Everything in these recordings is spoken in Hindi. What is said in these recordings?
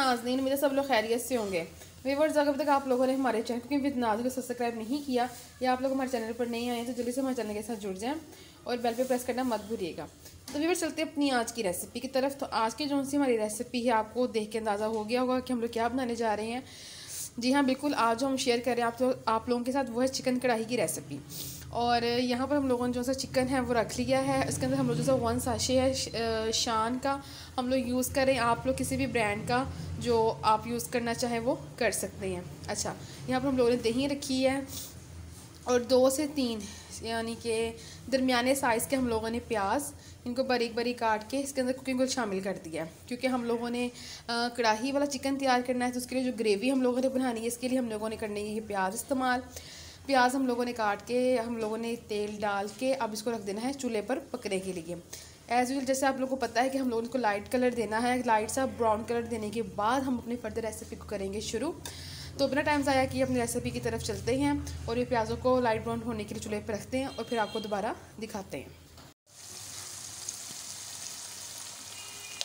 नाज़नीन, मेरे सब लोग खैरियत से होंगे। व्यूअर्स, अगर तक आप लोगों ने हमारे चैनल कुकिंग विद नाज़ को सब्सक्राइब नहीं किया या आप लोग हमारे चैनल पर नहीं आए हैं तो जल्दी से हमारे चैनल के साथ जुड़ जाएं और बेल पे प्रेस करना मत भूलिएगा। तो व्यूअर्स, चलते हैं अपनी आज की रेसिपी की तरफ। तो आज की जो सी हमारी रेसिपी है, आपको देख के अंदाज़ा हो गया होगा कि हम लोग क्या बनाने जा रहे हैं। जी हाँ, बिल्कुल, आज जो हम शेयर कर रहे हैं आप लोगों के साथ वो है चिकन कढ़ाई की रेसिपी। और यहाँ पर हम लोगों ने जो सा चिकन है वो रख लिया है। इसके अंदर हम लोग जो सा 1 साशे है शान का हम लोग यूज़ करें। आप लोग किसी भी ब्रांड का जो आप यूज़ करना चाहें वो कर सकते हैं। अच्छा, यहाँ पर हम लोगों ने दही रखी है और 2 से 3 यानी कि दरमियाने साइज़ के हम लोगों ने प्याज, इनको बारीक बारीक काट के इसके अंदर कुकिंग ऑयल शामिल कर दिया है। क्योंकि हम लोगों ने कढ़ाई वाला चिकन तैयार करना है तो उसके लिए जो ग्रेवी हम लोगों ने बनानी है इसके लिए हम लोगों ने करनी है ये प्याज इस्तेमाल। प्याज हम लोगों ने काट के हम लोगों ने तेल डाल के अब इसको रख देना है चूल्हे पर पकने के लिए। एज़ यूजुअल जैसे आप लोगों को पता है कि हम लोगों को लाइट कलर देना है। लाइट सा ब्राउन कलर देने के बाद हम अपनी फर्दर रेसिपी को करेंगे शुरू। तो अपना टाइम ज़ाया कि अपनी रेसिपी की तरफ चलते हैं और ये प्याज़ों को लाइट ब्राउन होने के लिए चूल्हे पर रखते हैं और फिर आपको दोबारा दिखाते हैं।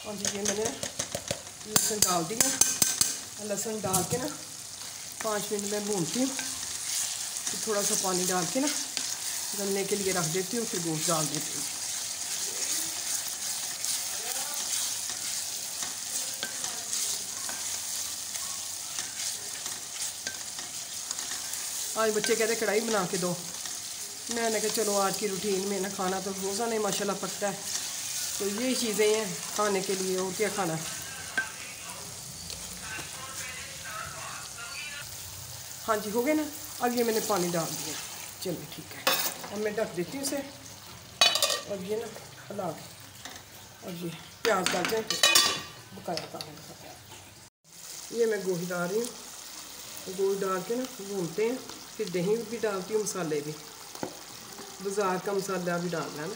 और ये मैंने लहसुन डाल दिया। लहसुन डाल के ना 5 मिनट में भूनती हूँ। फिर थोड़ा सा पानी डाल के ना गलने के लिए रख देती हूँ, फिर गोश्त डाल देती हूँ। आज बच्चे कहते कढ़ाई बना के दो। मैंने कहा चलो आज की रूटीन में ना खाना तो रोज़ा नहीं माशाल्लाह पकता है, तो यही चीज़ें हैं खाने के लिए, और क्या खाना है। हाँ जी, हो गए ना। अब ये मैंने पानी डाल दिया। चलिए ठीक है, अब मैं ढक देती हूँ इसे और ये ना हिला के और ये प्याज डाल जाए बकाया काम। ये मैं गोश्त डाल रही हूँ। गोश्त डाल के ना भूनते हैं, फिर दही भी डालती हूँ, मसाले भी बाज़ार का मसाला भी डालना है ना,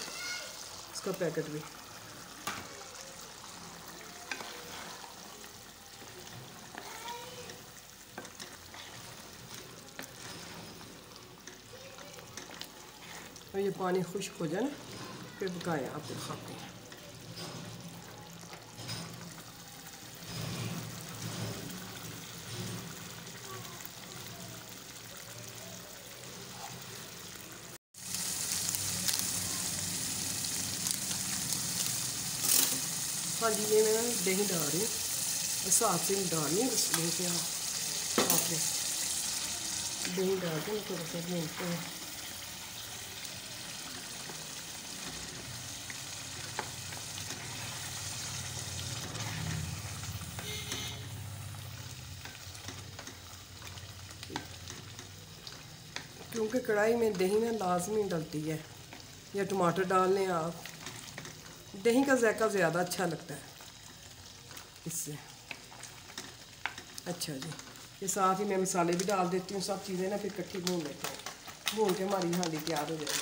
उसका पैकेट भी। और ये पानी खुश्क हो जाए ना फिर पकाएं, आपको खाते हैं। हाँ जी, ये मैं दही डाल रही हूँ, साथ से डालनी है बस दही के। आपने दही डाल के थोड़ा सा भूनते हैं। क्योंकि कढ़ाई में दही ना लाजमी डलती है, या टमाटर डाल लें आप, दही का जायका ज़्यादा अच्छा लगता है इससे। अच्छा जी, ये साथ ही मैं मसाले भी डाल देती हूँ, सब चीज़ें ना फिर इकट्ठी भून लेते हैं। भून के हमारी हांडी तैयार हो जाएगी।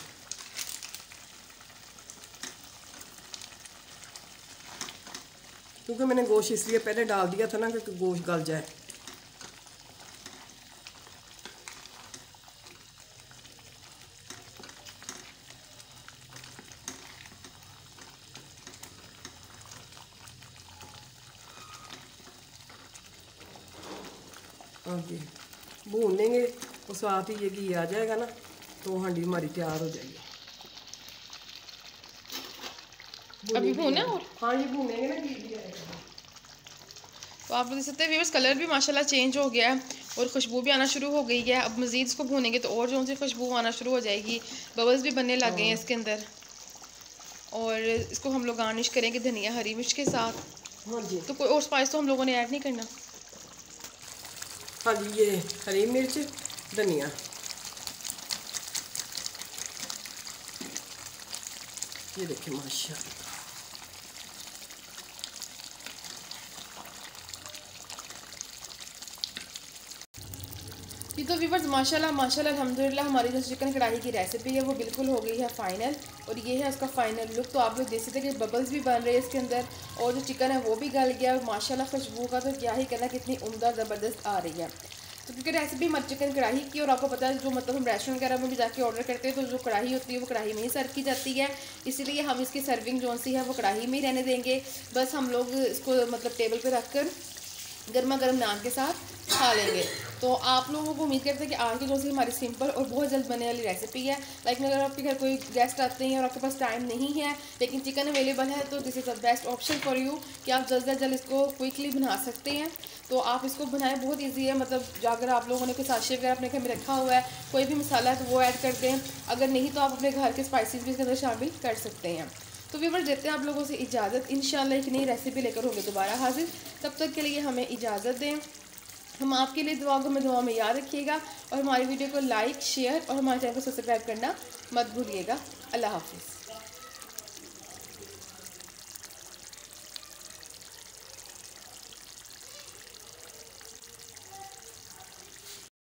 क्योंकि मैंने गोश्त इसलिए पहले डाल दिया था ना कि गोश्त गल जाए। हाँ जी, भून लेंगे और साथ ही ये घी आ जाएगा ना तो हांडी हमारी तैयार हो जाएगी। अभी भूना और हाँ, ये भूनेंगे ना, घी भी आएगा। तो आप देख सकते हैं व्यूअर्स, कलर भी माशाल्लाह चेंज हो गया है और खुशबू भी आना शुरू हो गई है। अब मज़ीद इसको भूनेंगे तो और जो सी खुशबू आना शुरू हो जाएगी, बबल्स भी बनने लग गए हैं इसके अंदर। और इसको हम लोग गार्निश करेंगे धनिया हरी मिर्च के साथ। हाँ जी, तो कोई और स्पाइस तो हम लोगों ने ऐड नहीं करना। हाँ जी, ये हरी मिर्च, धनिया, ये देखिए माशाल्लाह। ये तो व्यूअर्स माशाल्लाह अल्हम्दुलिल्लाह हमारी जो चिकन कढ़ाई की रेसिपी है वो बिल्कुल हो गई है फाइनल। और ये है उसका फाइनल लुक। तो आप लोग देख सकते हैं कि बबल्स भी बन रहे हैं इसके अंदर और जो चिकन है वो भी गल गया। और माशाल्लाह खुशबू का तो क्या ही कहना, कितनी उम्दा ज़बरदस्त आ रही है। तो क्योंकि रेसिपी हमारी चिकन कढ़ाई की, और आपको पता है जो मतलब हम रेस्टोरेंट वगैरह में भी जाके ऑर्डर करते हैं तो जो कढ़ाई होती है वो कढ़ाई में ही सर्व की जाती है। इसीलिए हम इसकी सर्विंग जो सी है वो कढ़ाई में ही रहने देंगे। बस हम लोग इसको मतलब टेबल पे रख कर गर्मा गर्म नान के साथ खा लेंगे। तो आप लोगों को उम्मीद करते हैं कि आज की जो सी हमारी सिंपल और बहुत जल्द बनने वाली रेसिपी है। लाइक में अगर आपके घर कोई गेस्ट आते हैं और आपके पास टाइम नहीं है लेकिन चिकन अवेलेबल है तो this is the best option for you कि आप जल्द से जल्द इसको क्विकली बना सकते हैं। तो आप इसको बनाएं, बहुत इजी है। मतलब अगर आप लोगों ने कोई साशे वगैरह अपने घर में रखा हुआ है, कोई भी मसाला है तो वो ऐड कर दें, अगर नहीं तो आप अपने घर के स्पाइसेस भी इसके अंदर शामिल कर सकते हैं। तो व्यूअर्स देते हैं आप लोगों से इजाज़त, इंशाल्लाह एक नई रेसिपी लेकर होंगे दोबारा हाजिर। तब तक के लिए हमें इजाज़त दें। हम आपके लिए दुआ में याद रखिएगा और हमारी वीडियो को लाइक शेयर और हमारे चैनल को सब्सक्राइब करना मत भूलिएगा। अल्लाह हाफिज़।